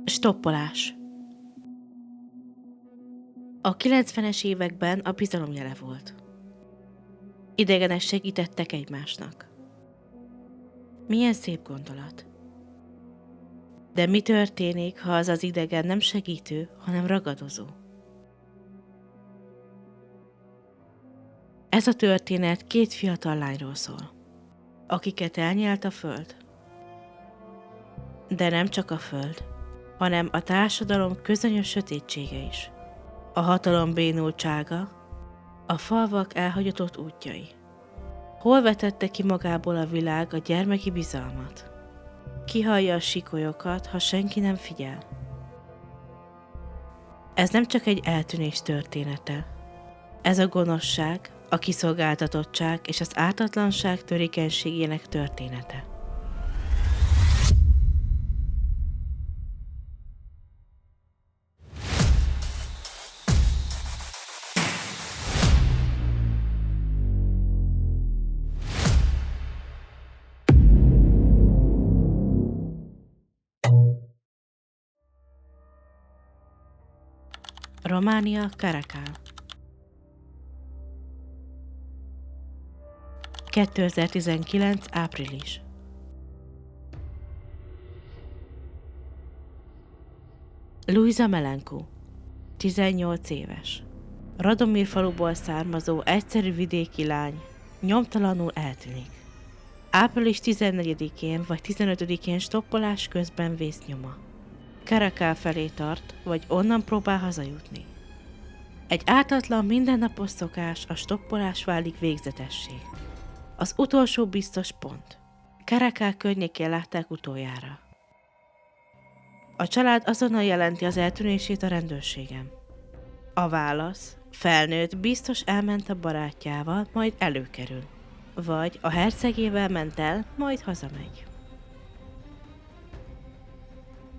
Stoppolás. A 90-es években a bizalom jele volt. Idegenek segítettek egymásnak. Milyen szép gondolat. De mi történik, ha az idegen nem segítő, hanem ragadozó? Ez a történet 2 fiatal lányról szól, akiket elnyelt a föld. De nem csak a föld, hanem a társadalom közönyös sötétsége is. A hatalom bénultsága, a falvak elhagyatott útjai. Hol vetette ki magából a világ a gyermeki bizalmat? Ki hallja a sikolyokat, ha senki nem figyel? Ez nem csak egy eltűnés története. Ez a gonoszság, a kiszolgáltatottság és az ártatlanság törékenységének története. Románia, Caracal. 2019. április. Luisa Melencu, 18 éves. Radomir faluból származó egyszerű vidéki lány nyomtalanul eltűnik. Április 14-én vagy 15-én stoppolás közben vésznyoma. Caracal felé tart, vagy onnan próbál hazajutni. Egy ártatlan mindennapos szokás, a stoppolás válik végzetessé. Az utolsó biztos pont. Caracal környékén látták utoljára. A család azonnal jelenti az eltűnését a rendőrségen. A válasz: felnőtt, biztos elment a barátjával, majd előkerül. Vagy a hercegével ment el, majd hazamegy.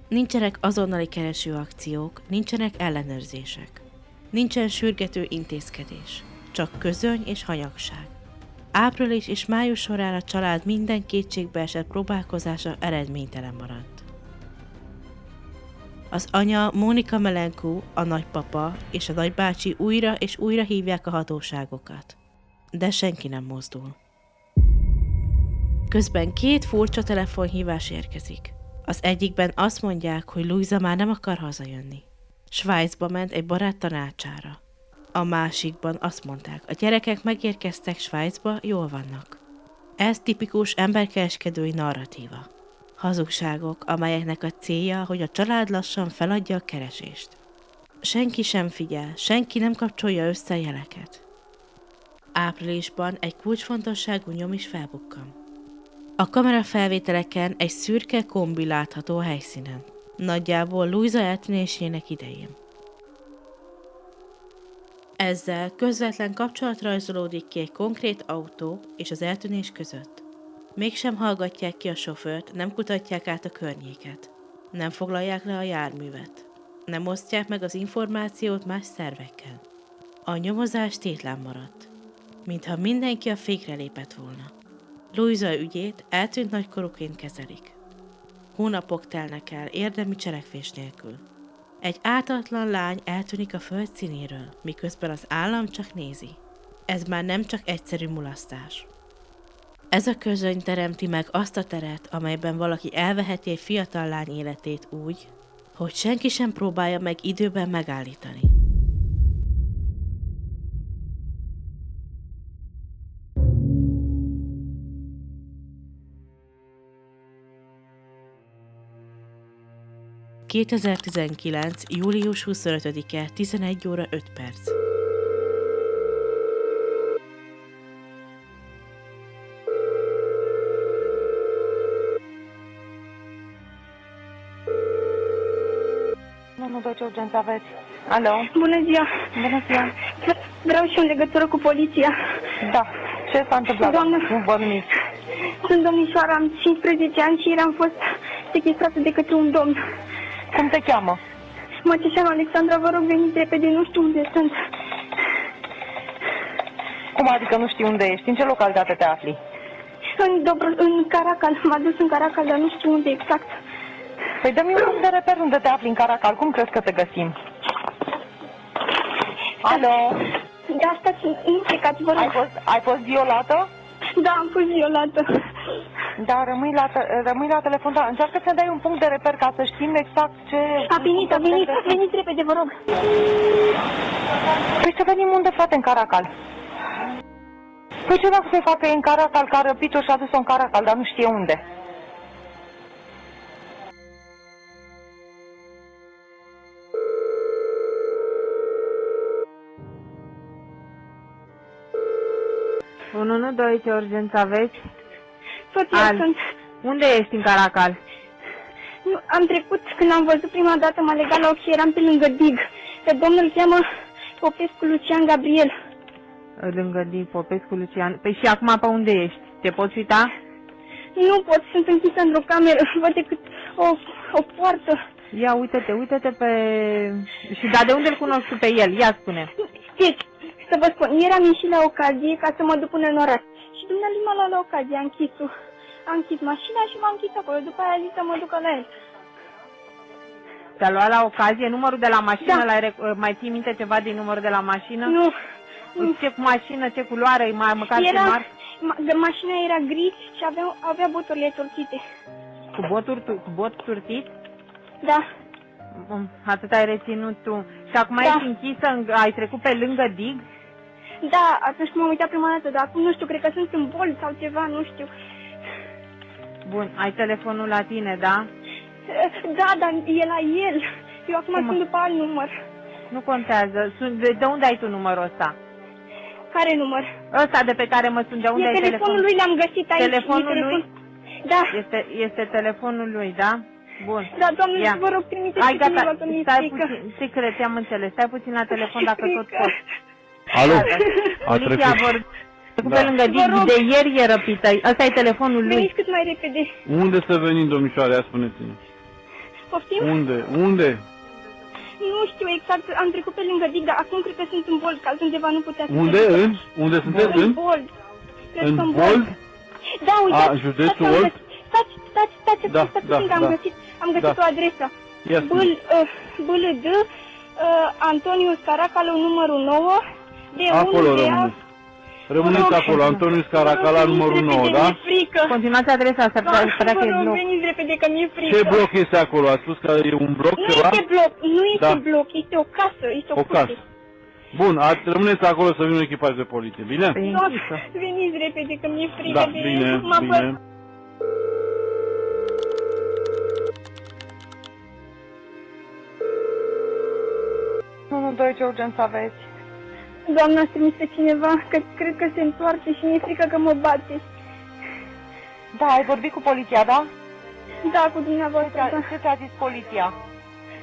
Nincsenek azonnali keresőakciók, nincsenek ellenőrzések. Nincsen sürgető intézkedés, csak közöny és hanyagság. Április és május során a család minden kétségbeesett próbálkozása eredménytelen maradt. Az anya, Monika Melencu, a nagypapa és a nagybácsi újra és újra hívják a hatóságokat. De senki nem mozdul. Közben 2 furcsa telefonhívás érkezik. Az egyikben azt mondják, hogy Luisa már nem akar hazajönni. Svájcba ment egy barát tanácsára. A másikban azt mondták, a gyerekek megérkeztek Svájcba, jól vannak. Ez tipikus emberkereskedői narratíva. Hazugságok, amelyeknek a célja, hogy a család lassan feladja a keresést. Senki sem figyel, senki nem kapcsolja össze a jeleket. Áprilisban egy kulcsfontosságú nyom is felbukkan. A kamerafelvételeken egy szürke kombi látható a helyszínen. Nagyjából Luisa eltűnésének idején. Ezzel közvetlen kapcsolat rajzolódik ki egy konkrét autó és az eltűnés között. Mégsem hallgatják ki a sofőrt, nem kutatják át a környéket. Nem foglalják le a járművet. Nem osztják meg az információt más szervekkel. A nyomozás tétlen maradt. Mintha mindenki a fékre lépett volna. Luisa ügyét eltűnt nagykorúként kezelik. Hónapok telnek el érdemi cselekvés nélkül. Egy ártatlan lány eltűnik a föld színéről, miközben az állam csak nézi. Ez már nem csak egyszerű mulasztás. Ez a közöny teremti meg azt a teret, amelyben valaki elveheti egy fiatal lány életét úgy, hogy senki sem próbálja meg időben megállítani. ...2019. július 25-e, 11 óra 5 perc. Nu, ce urgență aveți? Alo? Bună ziua! Bună ziua! Vreau și în legătură cu poliția. Da. Ce s-a întâmplat? Doamnă, Nu vă numiți. sunt domnișoara, am 15 ani și ieri am fost sechestrată de către un domn. Cum te cheamă? Mă cheamă Alexandra, vă rog veniți repede, nu știu unde sunt. Cum adică nu știi unde ești? În ce localitate te afli? În Caracal, m-a dus în Caracal, dar nu știu unde exact. Păi dă-mi un punct de reper unde te afli în Caracal. Cum crezi că te găsim? Alo? Da, stați, nu plecați, vă rog. Ai fost violată? Da, am fost violată. Da, rămâi la telefon, dar încearcă să dai un punct de reper ca să știm exact ce... Veniți repede, vă rog. Păi să venim unde, frate, în Caracal? Păi ce dacă se facă în Caracal, că a răpit-o și a dus-o în Caracal, dar nu știe unde? ce urgență aveți? Soția sunt. Unde ești în Caracal? Nu, am trecut, când am văzut prima dată, m-a legat la ochi și eram pe lângă dig. Pe domnul îl cheamă Popescu Lucian Gabriel. Lângă dig, Popescu Lucian. Păi și acum pe unde ești? Te poți uita? Nu pot, sunt închisă într-o cameră, văd decât o poartă. Ia, uită-te pe... Și de unde îl cunoști tu pe el? Ia spune. Deci, să vă spun, ieri am ieșit la ocazie ca să mă duc până în oraș. Și dumnealui m-a luat la ocazie, a închis mașina și m-a închis acolo. După aia a zis să mă ducă la el. Te-a luat la ocazie? Numărul de la mașină? Da. Mai ții minte ceva din numărul de la mașină? Nu. Ce mașină, ce culoare, măcar ce mari? Mașina era gri și avea boturile torțite. Cu bot turtit? Da. Atât ai reținut tu. Și acum ești închisă, ai trecut pe lângă dig? Da, atunci când m-am uitat prima dată, dar acum nu știu, cred că sunt în bol sau ceva, nu știu. Bun, ai telefonul la tine, da? Da, dar e la el. Eu acum sunt după alt număr. Nu contează. De unde ai tu numărul ăsta? Care număr? Ăsta de pe care mă sun, de unde ai telefonul lui, l-am găsit aici. Telefonul lui? Da. Este telefonul lui, da? Bun. Da, doamne, vă rog, trimiteți pe cineva că mi-e frică. Stai puțin, am înțeles. Stai puțin la telefon dacă tot poți. Alo? A Poliția trecut. pe lângă dig, de ieri e răpită. Ăsta e telefonul lui. Veniți cât mai repede. Unde să venim, domnișoare? Ia spuneți-ne. Poftim? Unde? Nu știu exact, am trecut pe lângă dig, dar acum cred că sunt în Bold, că altundeva nu putea să Unde? Unde sunteți? În Bold. În Bold? Da, uite. Județul Olt? Stați, am găsit o adresă. BLD, Antoniu Caracalo, numărul 9. Acolo rămâneți acolo, Antoniu Caracala, numărul 9, da? Continuați adresa asta, vă rog, veniți repede că mi-e frică. Ce bloc este acolo? A spus că e un bloc ceva? Nu este bloc, este o casă, este o casă. Bun, rămâneți acolo să vină un echipaj de poliție, bine? Veniți repede că mi-e frică. Da, bine. 112, ce urgență aveți? Doamna, ați trimis pe cineva, că cred că se întoarce și mi-e frică că mă bate. Da, ai vorbit cu poliția, da? Da, cu dumneavoastră, da. Ce ți-a zis poliția?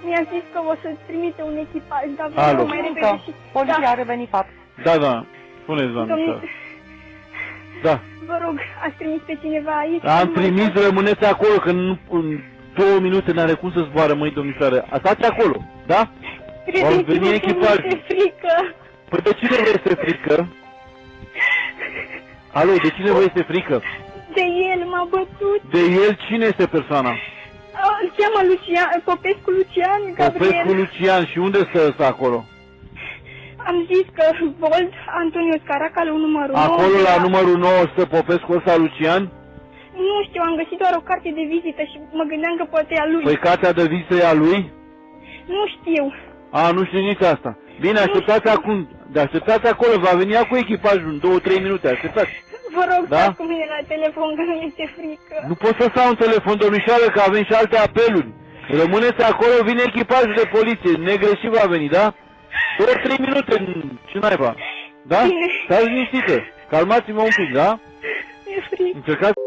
Mi-a zis că o să-ți trimite un echipaj, dar vreau mai repede și... Poliția a revenit fapt. Da. Spuneți, doamne. Da. Vă rog, ați trimis pe cineva aici? Am trimis, rămâneți acolo, că în 2 minute n-are cum să zboară, măi, domnișoare. Stați acolo, da? Vor veni echipajul. Păi de cine vă este frică? Alo, de cine vă este frică? De el, m-a bătut. De el? Cine este persoana? Îl cheamă Popescu Lucian Gabriel. Popescu Lucian. Și unde stă ăsta acolo? Am zis că Bold, Antoniu Caracalo, numărul 9. Acolo la numărul 9 stă Popescu ăsta Lucian? Nu știu, am găsit doar o carte de vizită și mă gândeam că poate e a lui. Păi cartea de vizită e a lui? Nu știu. Nu știu nici asta. Bine, așteptați acum. Așteptați acolo, va veni cu echipajul în 2-3 minute, așteptați. Vă rog, stați cu mine la telefon, că mi este frică. Nu pot să stau în telefon, domnișoară, că avem și alte apeluri. Rămâneți acolo, vine echipajul de poliție, negreșit va veni, da? 2-3 minute, ce naiba, da? Stați liniștită, calmați-vă un pic, da? Mi-e frică. Încercați.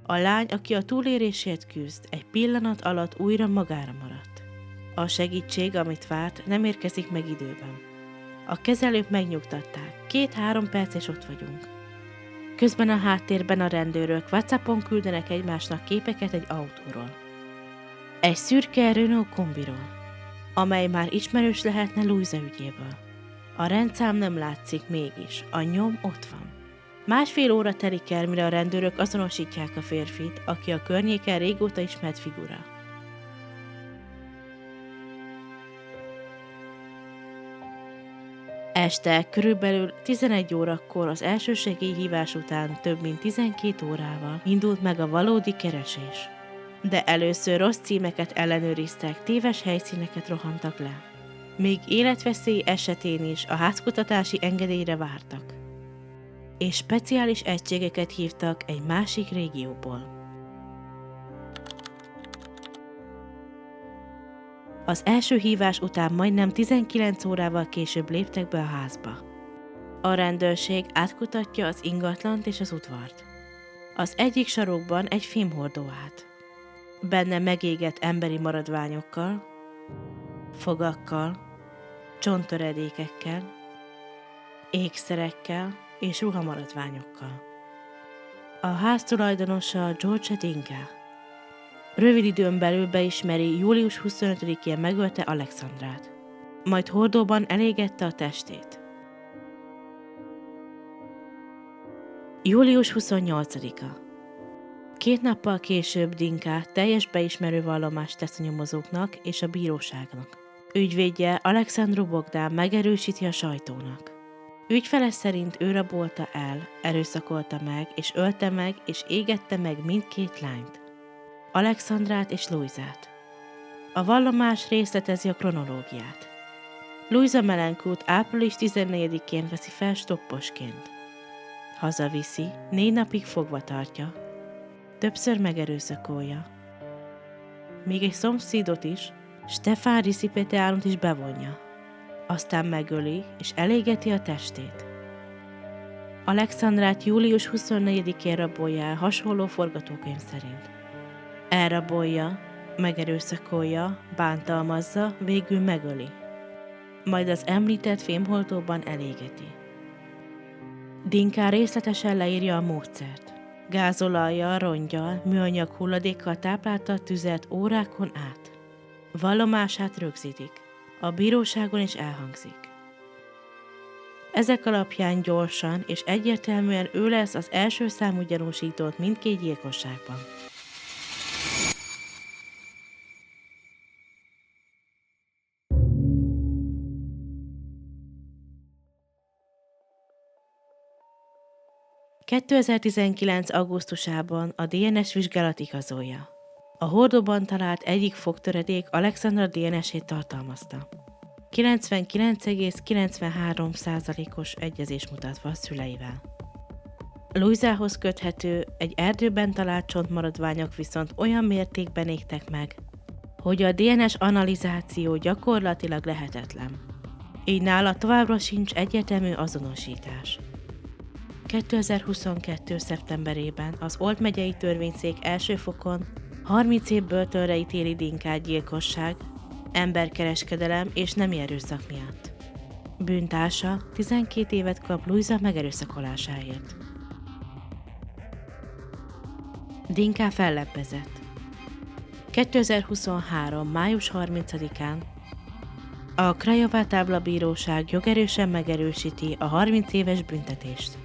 A lány, aki a túlélésért küzd, egy pillanat alatt újra magára maradt. A segítség, amit várt, nem érkezik meg időben. A kezelők megnyugtatták, 2-3 perc és ott vagyunk. Közben a háttérben a rendőrök WhatsAppon küldenek egymásnak képeket egy autóról. Egy szürke Renault kombiról, amely már ismerős lehetne Luisa ügyéből. A rendszám nem látszik, mégis a nyom ott van. Másfél óra telik el, mire a rendőrök azonosítják a férfit, aki a környéken régóta ismert figura. Este körülbelül 11 órakor az első segélyhívás után több mint 12 órával indult meg a valódi keresés. De először rossz címeket ellenőriztek, téves helyszíneket rohantak le. Még életveszély esetén is a házkutatási engedélyre vártak. És speciális egységeket hívtak egy másik régióból. Az első hívás után majdnem 19 órával később léptek be a házba. A rendőrség átkutatja az ingatlant és az udvart. Az egyik sarokban egy fémhordó állt. Benne megégett emberi maradványokkal, fogakkal, csonttöredékekkel, ékszerekkel és ruhamaradványokkal. A ház tulajdonosa George Dinka. Rövid időn belül beismeri, július 25-én megölte Alexandrát, majd hordóban elégette a testét. Július 28-a. 2 nappal később Dinka teljes beismerő vallomást tesz a nyomozóknak és a bíróságnak. Ügyvédje Alexandru Bogdan megerősíti a sajtónak. Ügyfele szerint ő rabolta el, erőszakolta meg és ölte meg és égette meg mindkét lányt, Alexandrát és Louisát. A vallomás részletezi a kronológiát. Louisa Melencourt április 14-én veszi fel stopposként. Hazaviszi, 4 napig fogva tartja, többször megerőszakolja. Még egy szomszédot is, Stefan Risipeteánut is bevonja. Aztán megöli és elégeti a testét. Alexandrát július 24-én rabolja el hasonló forgatókönyv szerint. Elrabolja, megerőszakolja, bántalmazza, végül megöli. Majd az említett fémhordóban elégeti. Dinka részletesen leírja a módszert. Gázolajjal, rongyal, műanyag hulladékkal táplálta a tüzet órákon át. Vallomását rögzítik. A bíróságon is elhangzik. Ezek alapján gyorsan és egyértelműen ő lesz az első számú gyanúsított mindkét gyilkosságban. ...2019. augusztusában a DNS vizsgálat igazolja. A hordóban talált egyik fogtöredék Alexandra DNS-ét tartalmazta. 99,93%-os egyezés mutatva a szüleivel. Louisához köthető egy erdőben talált csontmaradványok viszont olyan mértékben égtek meg, hogy a DNS analizáció gyakorlatilag lehetetlen. Így nála továbbra sincs egyértelmű azonosítás. 2022. szeptemberében az Olt megyei törvényszék első fokon 30 év börtönre ítéli Dinkát gyilkosság, emberkereskedelem és nemi erőszak miatt. Bűntársa 12 évet kap Louisa megerőszakolásáért. Dinka fellebbezett. 2023. május 30-án a Craiova Tábla bíróság jogerősen megerősíti a 30 éves büntetést.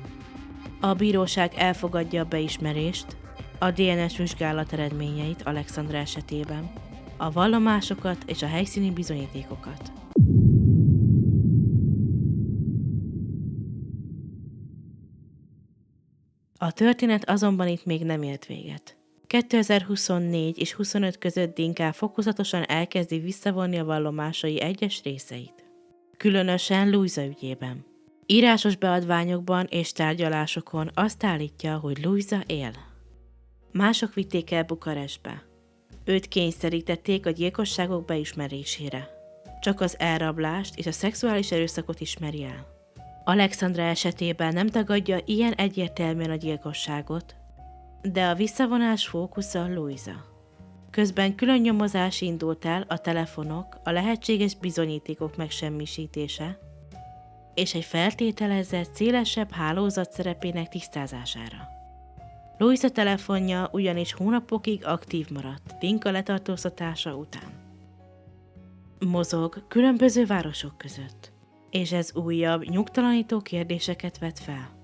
A bíróság elfogadja a beismerést, a DNS vizsgálat eredményeit Alexandra esetében, a vallomásokat és a helyszíni bizonyítékokat. A történet azonban itt még nem ért véget. 2024 és 25 között Dinka fokozatosan elkezdi visszavonni a vallomásai egyes részeit. Különösen Louisa ügyében. Írásos beadványokban és tárgyalásokon azt állítja, hogy Louisa él. Mások vitték el Bukarestbe. Őt kényszerítették a gyilkosságok beismerésére. Csak az elrablást és a szexuális erőszakot ismeri el. Alexandra esetében nem tagadja ilyen egyértelműen a gyilkosságot, de a visszavonás fókusza Louisa. Közben külön nyomozás indult el a telefonok, a lehetséges bizonyítékok megsemmisítése és egy feltételezett szélesebb hálózat szerepének tisztázására. Louisa telefonja ugyanis hónapokig aktív maradt Dinka letartóztatása után. Mozog különböző városok között. és ez újabb, nyugtalanító kérdéseket vet fel.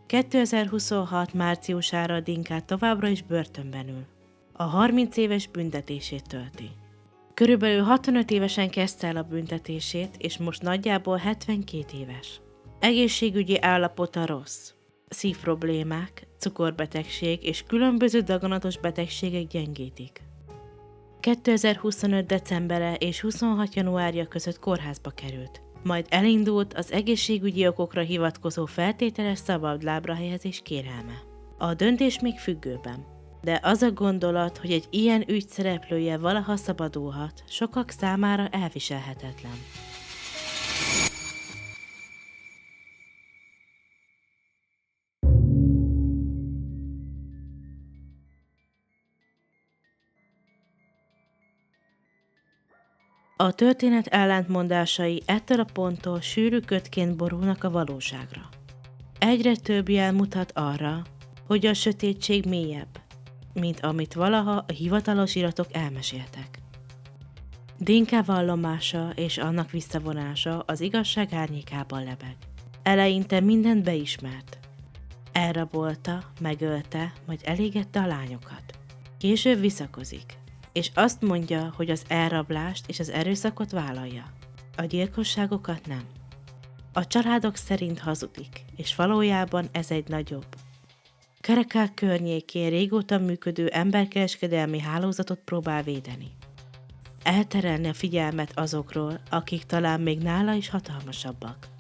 2026. márciusára Dinkát továbbra is börtönben ül. A 30 éves büntetését tölti. Körülbelül 65 évesen kezdte el a büntetését, és most nagyjából 72 éves. Egészségügyi állapota rossz. Szívproblémák, cukorbetegség és különböző daganatos betegségek gyengítik. 2025. decembere és 26. januárja között kórházba került, majd elindult az egészségügyi okokra hivatkozó feltételes szabadlábra helyezés kérelme. A döntés még függőben, de az a gondolat, hogy egy ilyen ügy szereplője valaha szabadulhat, sokak számára elviselhetetlen. A történet ellentmondásai ettől a ponttól sűrű kötként borulnak a valóságra. Egyre több jel mutat arra, hogy a sötétség mélyebb, mint amit valaha a hivatalos iratok elmeséltek. Dinka vallomása és annak visszavonása az igazság árnyékában lebeg. Eleinte mindent beismert. Elrabolta, megölte, majd elégette a lányokat. Később visszakozik, és azt mondja, hogy az elrablást és az erőszakot vállalja. A gyilkosságokat nem. A családok szerint hazudik, és valójában ez egy nagyobb. Caracal környékén régóta működő emberkereskedelmi hálózatot próbál védeni. Elterelni a figyelmet azokról, akik talán még nála is hatalmasabbak.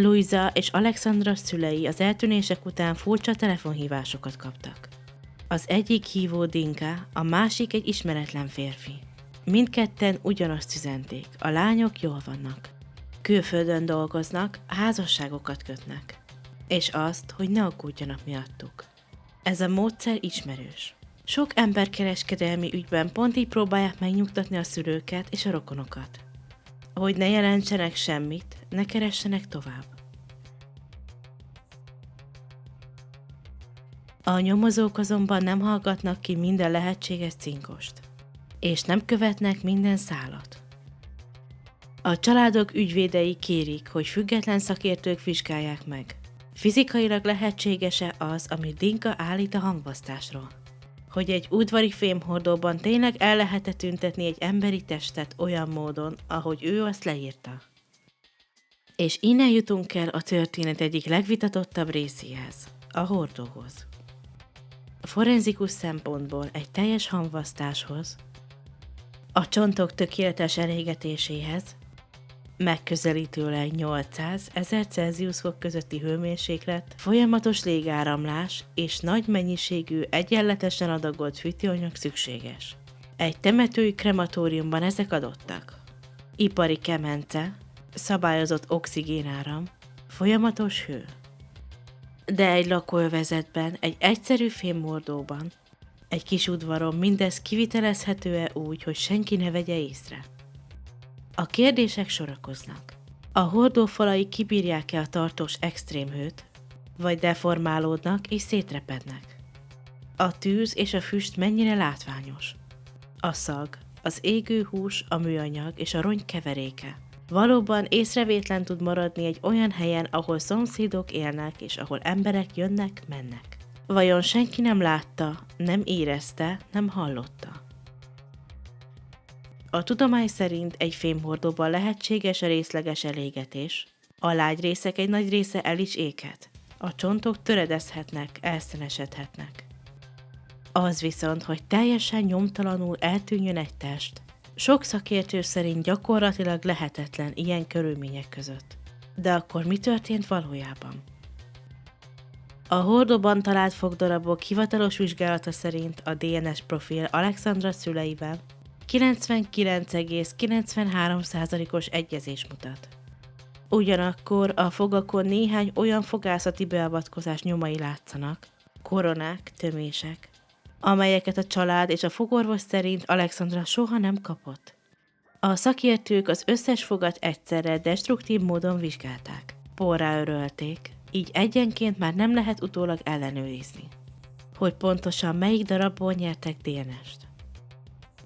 Luisa és Alexandra szülei az eltűnések után furcsa telefonhívásokat kaptak. Az egyik hívó Dinka, a másik egy ismeretlen férfi. Mindketten ugyanazt üzenték, a lányok jól vannak. Külföldön dolgoznak, házasságokat kötnek. És azt, hogy ne aggódjanak miattuk. Ez a módszer ismerős. Sok emberkereskedelmi ügyben pont így próbálják megnyugtatni a szülőket és a rokonokat. Hogy ne jelentsenek semmit, ne keressenek tovább. A nyomozók azonban nem hallgatnak ki minden lehetséges cinkost, és nem követnek minden szálat. A családok ügyvédei kérik, hogy független szakértők vizsgálják meg. Fizikailag lehetséges-e az, amit Dinka állít a hangvasztásról? Hogy egy udvari fémhordóban tényleg el lehet-e tüntetni egy emberi testet olyan módon, ahogy ő azt leírta. És innen jutunk el a történet egyik legvitatottabb részéhez, a hordóhoz. Forenzikus szempontból egy teljes hangvasztáshoz, a csontok tökéletes elégetéséhez, megközelítőleg 800-1000 Celsius fok közötti hőmérséklet, folyamatos légáramlás és nagy mennyiségű, egyenletesen adagolt fűtőanyag szükséges. Egy temetői krematóriumban ezek adottak. Ipari kemence, szabályozott oxigénáram, folyamatos hő. De egy lakóövezetben, egy egyszerű fémmordóban, egy kis udvaron mindez kivitelezhető-e úgy, hogy senki ne vegye észre? A kérdések sorakoznak. A hordófalai kibírják-e a tartós extrém hőt, vagy deformálódnak és szétrepednek? A tűz és a füst mennyire látványos? A szag, az égő hús, a műanyag és a rongy keveréke valóban észrevétlen tud maradni egy olyan helyen, ahol szomszédok élnek és ahol emberek jönnek, mennek. Vajon senki nem látta, nem érezte, nem hallotta? A tudomány szerint egy fémhordóban lehetséges a részleges elégetés. A lágyrészek egy nagy része el is éghet. A csontok töredezhetnek, elszenesedhetnek. Az viszont, hogy teljesen nyomtalanul eltűnjön egy test, sok szakértő szerint gyakorlatilag lehetetlen ilyen körülmények között. De akkor mi történt valójában? A hordóban talált fogdarabok hivatalos vizsgálata szerint a DNS profil Alexandra szüleivel 99,93%-os egyezés mutat. Ugyanakkor a fogakon néhány olyan fogászati beavatkozás nyomai látszanak, koronák, tömések, amelyeket a család és a fogorvos szerint Alexandra soha nem kapott. A szakértők az összes fogat egyszerre destruktív módon vizsgálták. Porrá örölték, így egyenként már nem lehet utólag ellenőrizni. hogy pontosan melyik darabból nyertek DNS-t.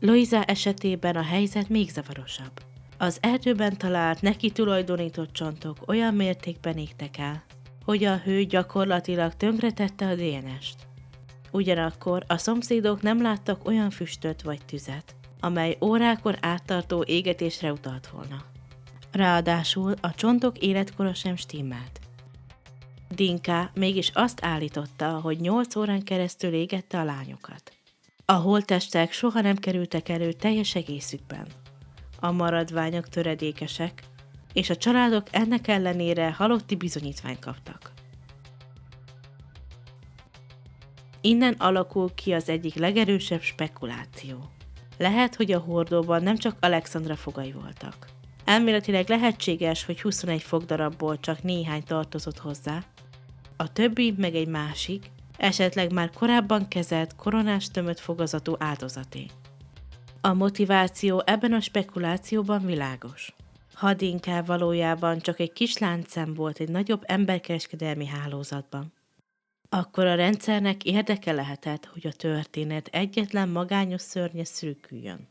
Louisa esetében a helyzet még zavarosabb. Az erdőben talált neki tulajdonított csontok olyan mértékben égtek el, hogy a hő gyakorlatilag tönkretette a DNS-t. Ugyanakkor a szomszédok nem láttak olyan füstöt vagy tüzet, amely órákon áttartó égetésre utalt volna. Ráadásul a csontok életkora sem stimmelt. Dinka mégis azt állította, hogy 8 órán keresztül égette a lányokat. A holttestek soha nem kerültek elő teljes egészükben. A maradványok töredékesek, és a családok ennek ellenére halotti bizonyítványt kaptak. Innen alakul ki az egyik legerősebb spekuláció. Lehet, hogy a hordóban nem csak Alexandra fogai voltak. Elméletileg lehetséges, hogy 21 fogdarabból csak néhány tartozott hozzá, a többi meg egy másik, esetleg már korábban kezelt koronás tömött fogazatú áldozaté. A motiváció ebben a spekulációban világos. Ha Dinka valójában csak egy kis láncszem volt egy nagyobb emberkereskedelmi hálózatban, akkor a rendszernek érdeke lehetett, hogy a történet egyetlen magányos szörnye szürküljön.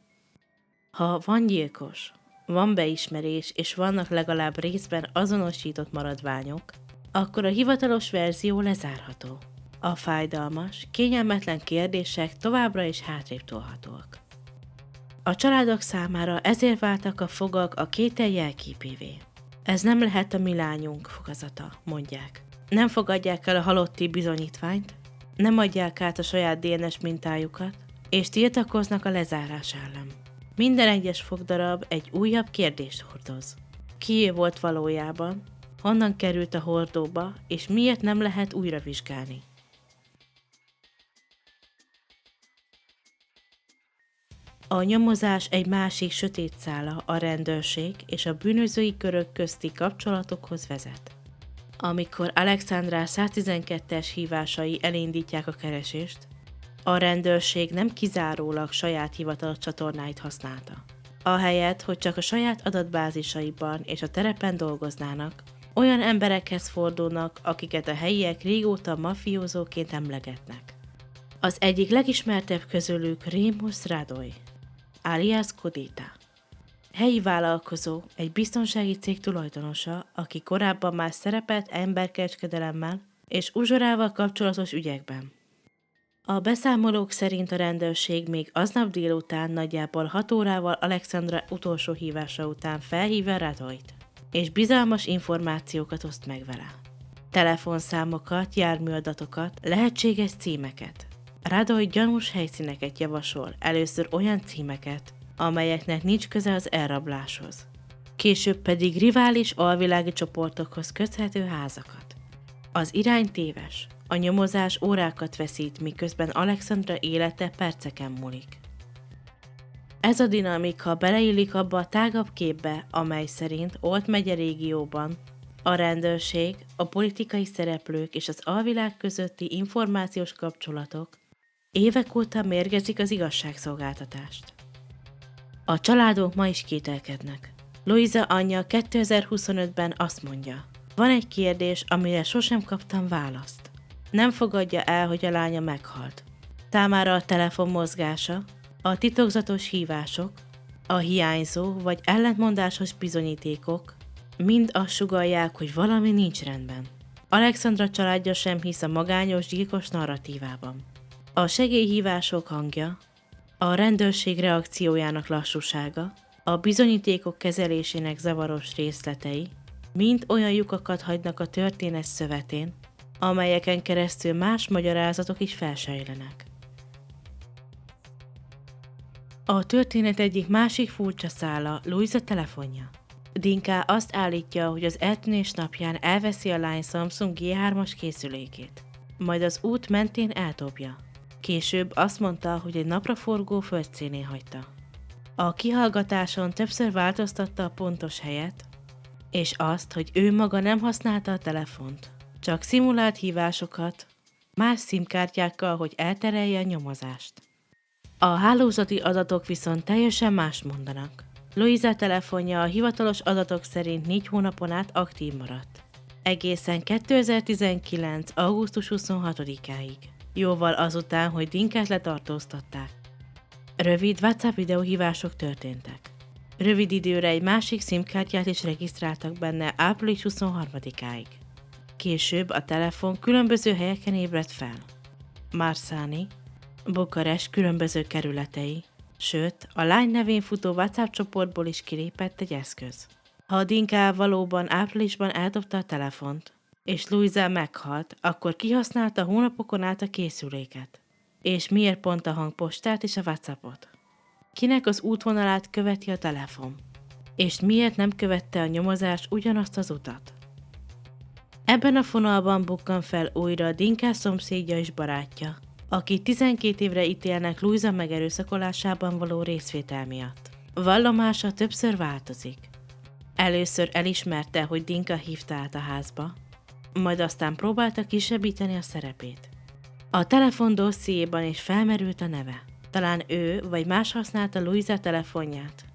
Ha van gyilkos, van beismerés és vannak legalább részben azonosított maradványok, akkor a hivatalos verzió lezárható. A fájdalmas, kényelmetlen kérdések továbbra is hátrébb tolhatóak. A családok számára ezért váltak a fogak a kétel jelképévé. Ez nem lehet a mi lányunk fogazata, mondják. Nem fogadják el a halotti bizonyítványt, nem adják át a saját DNS mintájukat, és tiltakoznak a lezárás ellen. Minden egyes fogdarab egy újabb kérdést hordoz. Kié volt valójában, honnan került a hordóba, és miért nem lehet újra vizsgálni. A nyomozás egy másik sötét szála, a rendőrség és a bűnözői körök közti kapcsolatokhoz vezet. Amikor Alexandra 112-es hívásai elindítják a keresést, a rendőrség nem kizárólag saját hivatalos csatornáit használta. Ahelyett, hogy csak a saját adatbázisaiban és a terepen dolgoznának, olyan emberekhez fordulnak, akiket a helyiek régóta mafiózóként emlegetnek. Az egyik legismertebb közülük Remus Radoy, alias Kodita. Helyi vállalkozó, egy biztonsági cég tulajdonosa, aki korábban már szerepelt emberkereskedelemmel és uzsorával kapcsolatos ügyekben. A beszámolók szerint a rendőrség még aznap délután nagyjából 6 órával Alexandra utolsó hívása után felhívja Radoyt, és bizalmas információkat oszt meg vele. Telefonszámokat, járműadatokat, lehetséges címeket. Radoy gyanús helyszíneket javasol, először olyan címeket, amelyeknek nincs köze az elrabláshoz. Később pedig rivális alvilági csoportokhoz köthető házakat. Az irány téves, a nyomozás órákat veszít, miközben Alexandra élete perceken múlik. Ez a dinamika beleillik abba a tágabb képbe, amely szerint Olt megye régióban a rendőrség, a politikai szereplők és az alvilág közötti információs kapcsolatok évek óta mérgezik az igazságszolgáltatást. A családok ma is kételkednek. Louisa anyja 2025-ben azt mondja, van egy kérdés, amire sosem kaptam választ. Nem fogadja el, hogy a lánya meghalt. Számára a telefon mozgása, a titokzatos hívások, a hiányzó vagy ellentmondásos bizonyítékok mind azt sugallják, hogy valami nincs rendben. Alexandra családja sem hisz a magányos gyilkos narratívában. A segélyhívások hangja, a rendőrség reakciójának lassúsága, a bizonyítékok kezelésének zavaros részletei mind olyan lyukakat hagynak a történet szövetén, amelyeken keresztül más magyarázatok is felsejlenek. A történet egyik másik furcsa szála Louisa telefonja. Dinka azt állítja, hogy az eltűnés napján elveszi a lány Samsung G3-as készülékét, majd az út mentén eldobja. Később azt mondta, hogy egy napraforgó földszínén hagyta. A kihallgatáson többször változtatta a pontos helyet, és azt, hogy ő maga nem használta a telefont, csak szimulált hívásokat, más szimkártyákkal, hogy elterelje a nyomozást. A hálózati adatok viszont teljesen más mondanak. Louisa telefonja a hivatalos adatok szerint 4 hónapon át aktív maradt. Egészen 2019. augusztus 26-áig. jóval azután, hogy Dinkát letartóztatták. Rövid WhatsApp videóhívások történtek. Rövid időre egy másik SIM-kártyát is regisztráltak benne április 23-áig. Később a telefon különböző helyeken ébredt fel. Marsáni, Bukarest különböző kerületei, sőt, a lány nevén futó WhatsApp csoportból is kilépett egy eszköz. Ha Dinka valóban áprilisban eldobta a telefont, és Luisa meghalt, akkor kihasználta hónapokon át a készüléket. És miért pont a hangpostát és a WhatsAppot? Kinek az útvonalát követi a telefon? És miért nem követte a nyomozás ugyanazt az utat? Ebben a fonalban bukkan fel újra Dinka szomszédja és barátja, aki 12 évre ítélnek Luisa megerőszakolásában való részvétel miatt. Vallomása többször változik. Először elismerte, hogy Dinka hívta át a házba, majd aztán próbálta kisebbíteni a szerepét. A telefon dossziéban is felmerült a neve. Talán ő vagy más használta Luisa telefonját.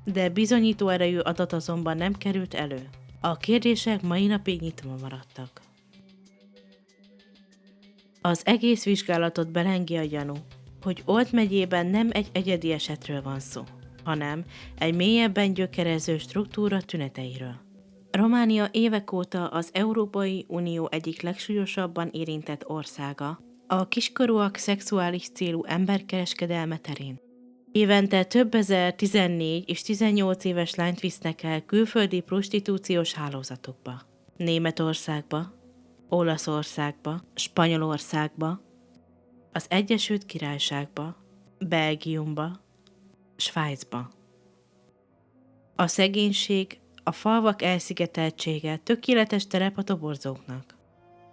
De bizonyító erejű adat azonban nem került elő. A kérdések mai napig nyitva maradtak. Az egész vizsgálatot belengi a gyanú, hogy Olt megyében nem egy egyedi esetről van szó, hanem egy mélyebben gyökerező struktúra tüneteiről. Románia évek óta az Európai Unió egyik legsúlyosabban érintett országa a kiskorúak szexuális célú emberkereskedelme terén. Évente több ezer 14 és 18 éves lányt visznek el külföldi prostitúciós hálózatokba. Németországba, Olaszországba, Spanyolországba, az Egyesült Királyságba, Belgiumba, Svájcba. A szegénység, a falvak elszigeteltsége tökéletes terep a toborzóknak.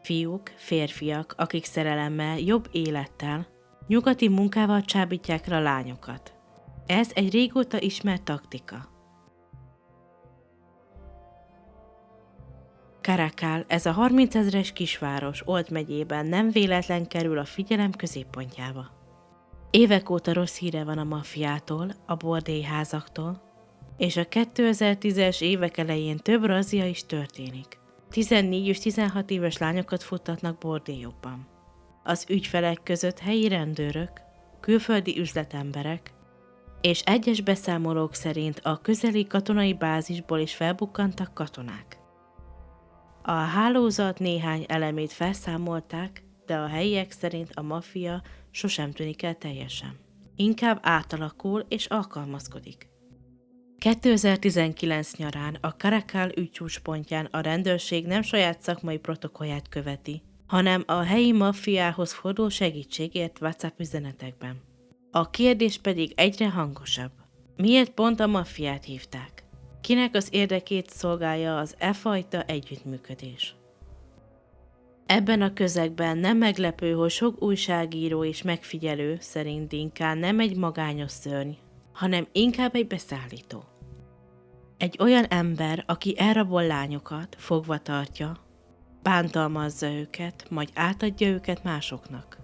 Fiúk, férfiak, akik szerelemmel, jobb élettel, nyugati munkával csábítják rá a lányokat. Ez egy régóta ismert taktika. Caracal, ez a 30 000-es kisváros Olt megyében nem véletlen kerül a figyelem középpontjába. Évek óta rossz híre van a maffiától, a bordélyházaktól, és a 2010-es évek elején több razzia is történik. 14 és 16 éves lányokat futtatnak bordélyokban. Az ügyfelek között helyi rendőrök, külföldi üzletemberek, és egyes beszámolók szerint a közeli katonai bázisból is felbukkantak katonák. A hálózat néhány elemét felszámolták, de a helyiek szerint a maffia sosem tűnik el teljesen. Inkább átalakul és alkalmazkodik. 2019 nyarán a Caracal ügy csúcspontján a rendőrség nem saját szakmai protokollját követi, hanem a helyi maffiához fordul segítségért WhatsApp üzenetekben. A kérdés pedig egyre hangosabb. Miért pont a maffiát hívták? Kinek az érdekét szolgálja az e fajta együttműködés? Ebben a közegben nem meglepő, hogy sok újságíró és megfigyelő szerint Dinka nem egy magányos szörny, hanem inkább egy beszállító. Egy olyan ember, aki elrabol lányokat, fogva tartja, bántalmazza őket, majd átadja őket másoknak.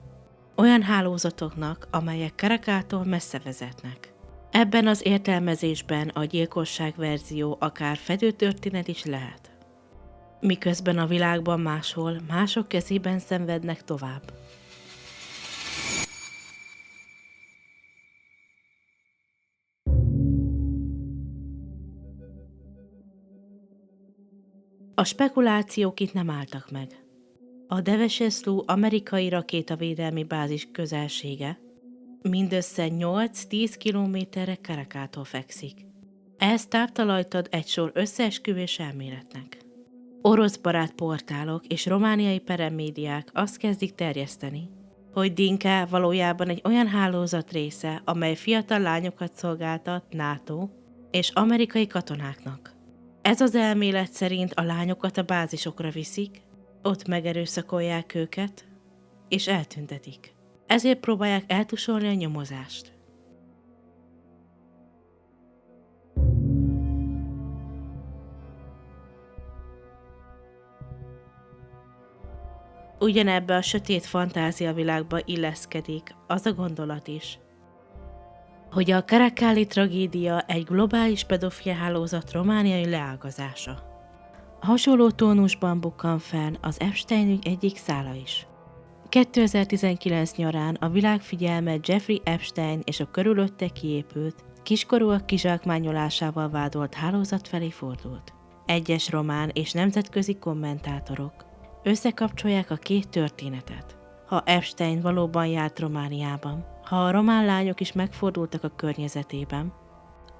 Olyan hálózatoknak, amelyek Caracaltól messze vezetnek. Ebben az értelmezésben a gyilkosság verzió akár fedőtörténet is lehet. Miközben a világban máshol, mások kezében szenvednek tovább. A spekulációk itt nem álltak meg. A Deveseszló amerikai rakétavédelmi bázis közelsége mindössze 8-10 kilométerre Caracaltól fekszik. Ez táptalajt ad egy sor összeesküvés elméletnek. Orosz barát portálok és romániai peremmédiák azt kezdik terjeszteni, hogy Dinka valójában egy olyan hálózat része, amely fiatal lányokat szolgáltat NATO és amerikai katonáknak. Ez az elmélet szerint a lányokat a bázisokra viszik, ott megerőszakolják őket, és eltüntetik. Ezért próbálják eltusolni a nyomozást. Ugyanebbe a sötét fantáziavilágba illeszkedik az a gondolat is, hogy a caracali tragédia egy globális pedofil hálózat romániai leágazása. Hasonló tónusban bukkan fel az Epstein ügy egyik szála is. 2019 nyarán a világ figyelme Jeffrey Epstein és a körülötte kiépült, kiskorúak kizsákmányolásával vádolt hálózat felé fordult. Egyes román és nemzetközi kommentátorok összekapcsolják a két történetet. Ha Epstein valóban járt Romániában, ha a román lányok is megfordultak a környezetében,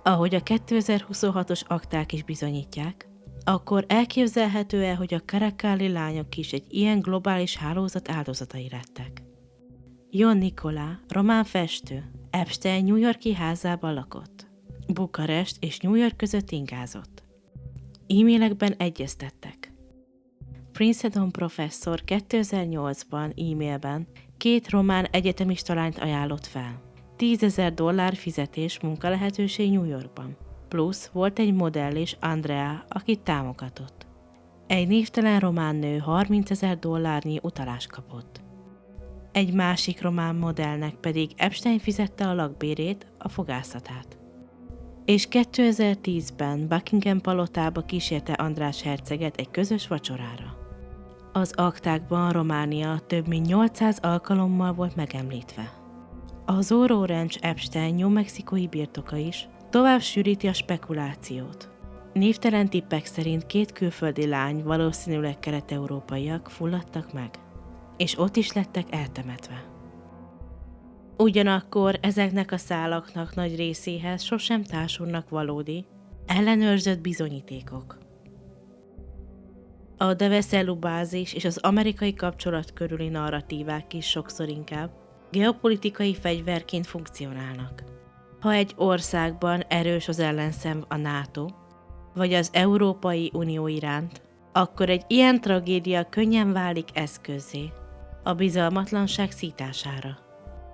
ahogy a 2026-os akták is bizonyítják, akkor elképzelhető-e, hogy a karakali lányok is egy ilyen globális hálózat áldozatai lettek? Jon Nicola, román festő, Epstein New York-i házában lakott. Bukarest és New York között ingázott. E-mailekben egyeztettek. Princeton professzor 2008-ban e-mailben 2 román egyetemista lányt ajánlott fel. $10,000 fizetés munkalehetőség New Yorkban. Plusz volt egy modell is, Andrea, akit támogatott. Egy névtelen román nő $30,000 utalást kapott. Egy másik román modellnek pedig Epstein fizette a lakbérét, a fogászatát. És 2010-ben Buckingham palotába kísérte András herceget egy közös vacsorára. Az aktákban Románia több mint 800 alkalommal volt megemlítve. A Zorro Ranch Epstein New Mexicói birtoka is tovább sűríti a spekulációt. Névtelen tippek szerint 2 külföldi lány, valószínűleg kelet-európaiak fulladtak meg, és ott is lettek eltemetve. Ugyanakkor ezeknek a szálaknak nagy részéhez sosem társulnak valódi, ellenőrzött bizonyítékok. A Deveszelu bázis és az amerikai kapcsolat körüli narratívák is sokszor inkább geopolitikai fegyverként funkcionálnak. Ha egy országban erős az ellenszem a NATO, vagy az Európai Unió iránt, akkor egy ilyen tragédia könnyen válik eszközzé a bizalmatlanság szítására.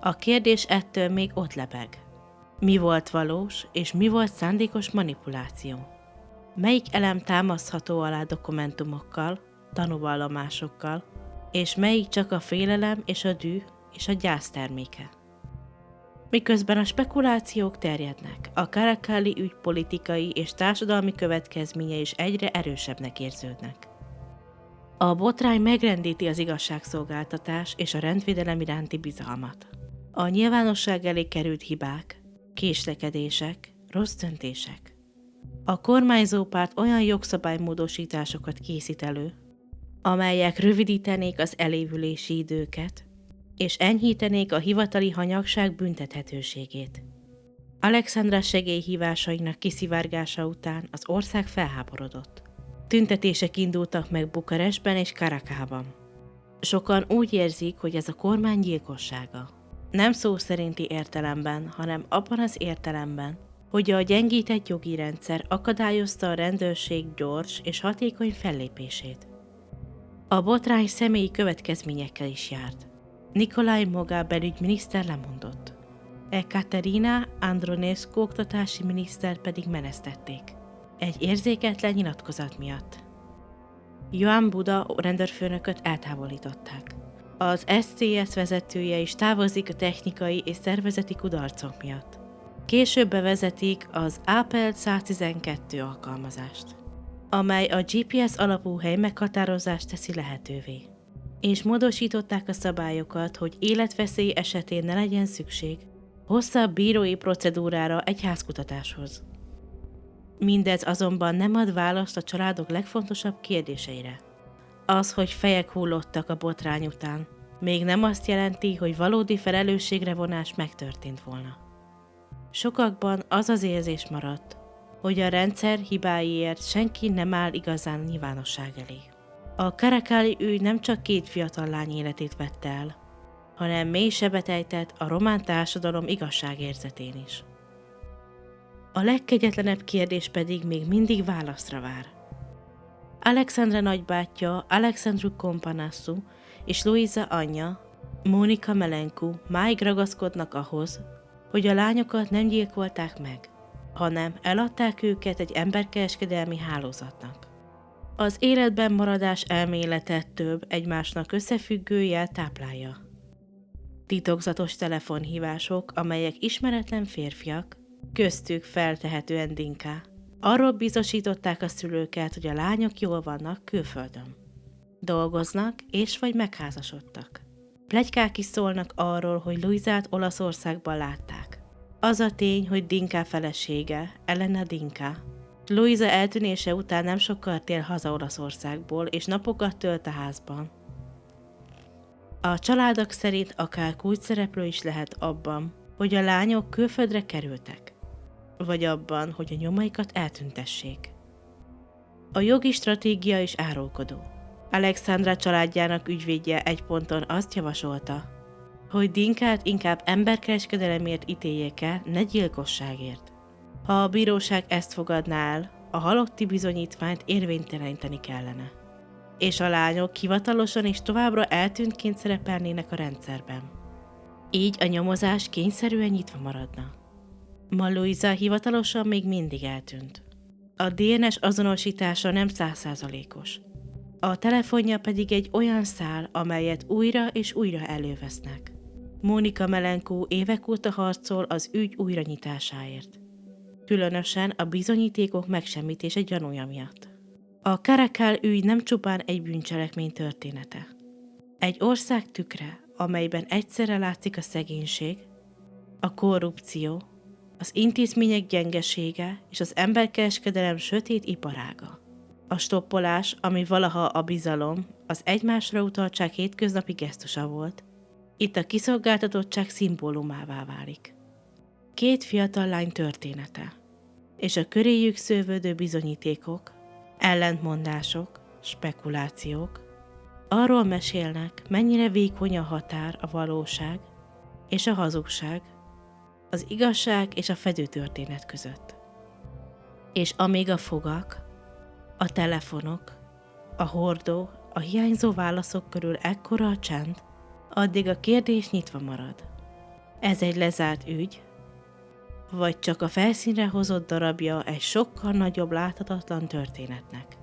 A kérdés ettől még ott lebeg. Mi volt valós és mi volt szándékos manipuláció? Melyik elem támasztható alá dokumentumokkal, tanúvallomásokkal, és melyik csak a félelem és a düh és a gyász terméke? Miközben a spekulációk terjednek, a karakali ügy politikai és társadalmi következménye is egyre erősebbnek érződnek. A botrány megrendíti az igazságszolgáltatás és a rendvédelem iránti bizalmat. A nyilvánosság elé került hibák, késlekedések, rossz döntések. A kormányzó párt olyan jogszabálymódosításokat készít elő, amelyek rövidítenék az elévülési időket, és enyhítenék a hivatali hanyagság büntethetőségét. Alexandra segélyhívásainak kiszivárgása után az ország felháborodott. Tüntetések indultak meg Bukarestben és Karakában. Sokan úgy érzik, hogy ez a kormány gyilkossága. Nem szó szerinti értelemben, hanem abban az értelemben, hogy a gyengített jogi rendszer akadályozta a rendőrség gyors és hatékony fellépését. A botrány személyi következményekkel is járt. Nicolae Moga belügyminiszter lemondott. Ekaterina Andronescu oktatási miniszter pedig menesztették. Egy érzéketlen nyilatkozat miatt. Ioan Buda rendőrfőnököt eltávolították. Az SCS vezetője is távozik a technikai és szervezeti kudarcok miatt. Később bevezetik az Apple 112 alkalmazást, amely a GPS alapú hely meghatározást teszi lehetővé. És módosították a szabályokat, hogy életveszély esetén ne legyen szükség hosszabb bírói procedúrára egy házkutatáshoz. Mindez azonban nem ad választ a családok legfontosabb kérdéseire. Az, hogy fejek hullottak a botrány után, még nem azt jelenti, hogy valódi felelősségre vonás megtörtént volna. Sokakban az az érzés maradt, hogy a rendszer hibáiért senki nem áll igazán nyilvánosság elé. A karakali ügy nem csak 2 fiatal lány életét vette el, hanem mély sebet ejtett a román társadalom igazságérzetén is. A legkegyetlenebb kérdés pedig még mindig válaszra vár. Alexandra nagybátyja, Alexandru Kompanassu és Luisa anyja, Monika Melenku máig ragaszkodnak ahhoz, hogy a lányokat nem gyilkolták meg, hanem eladták őket egy emberkereskedelmi hálózatnak. Az életben maradás elmélete több egymásnak összefüggő jel táplálja. Titokzatos telefonhívások, amelyek ismeretlen férfiak, köztük feltehetően Dinka, arról biztosították a szülőket, hogy a lányok jól vannak külföldön. Dolgoznak és vagy megházasodtak. Pletykák is szólnak arról, hogy Luisát Olaszországban látták. Az a tény, hogy Dinka felesége, Elena Dinka, Luisa eltűnése után nem sokkal tér haza Olaszországból, és napokat tölt a házban. A családok szerint akár kulcsszereplő is lehet abban, hogy a lányok külföldre kerültek, vagy abban, hogy a nyomaikat eltüntessék. A jogi stratégia is árulkodó. Alexandra családjának ügyvédje egy ponton azt javasolta, hogy Dinkát inkább emberkereskedelemért ítéljék el, ne gyilkosságért. Ha a bíróság ezt fogadná el, a halotti bizonyítványt érvényteleníteni kellene, és a lányok hivatalosan is továbbra eltűntként szerepelnének a rendszerben. Így a nyomozás kényszerűen nyitva maradna. Ma Luisa hivatalosan még mindig eltűnt. A DNS azonosítása nem 100%-os. A telefonja pedig egy olyan szál, amelyet újra és újra elővesznek. Monika Melenkó évek óta harcol az ügy újranyitásáért. Különösen a bizonyítékok megsemmitése gyanúja miatt. A Caracal ügy nem csupán egy bűncselekmény története. Egy ország tükre, amelyben egyszerre látszik a szegénység, a korrupció, az intézmények gyengesége és az emberkereskedelem sötét iparága. A stoppolás, ami valaha a bizalom, az egymásra utaltság hétköznapi gesztusa volt, itt a kiszolgáltatottság szimbólumává válik. Két fiatal lány története, és a köréjük szövődő bizonyítékok, ellentmondások, spekulációk arról mesélnek, mennyire vékony a határ a valóság és a hazugság, az igazság és a fedőtörténet között. És amíg a fogak, a telefonok, a hordó, a hiányzó válaszok körül ekkora a csend, addig a kérdés nyitva marad. Ez egy lezárt ügy, vagy csak a felszínre hozott darabja egy sokkal nagyobb láthatatlan történetnek.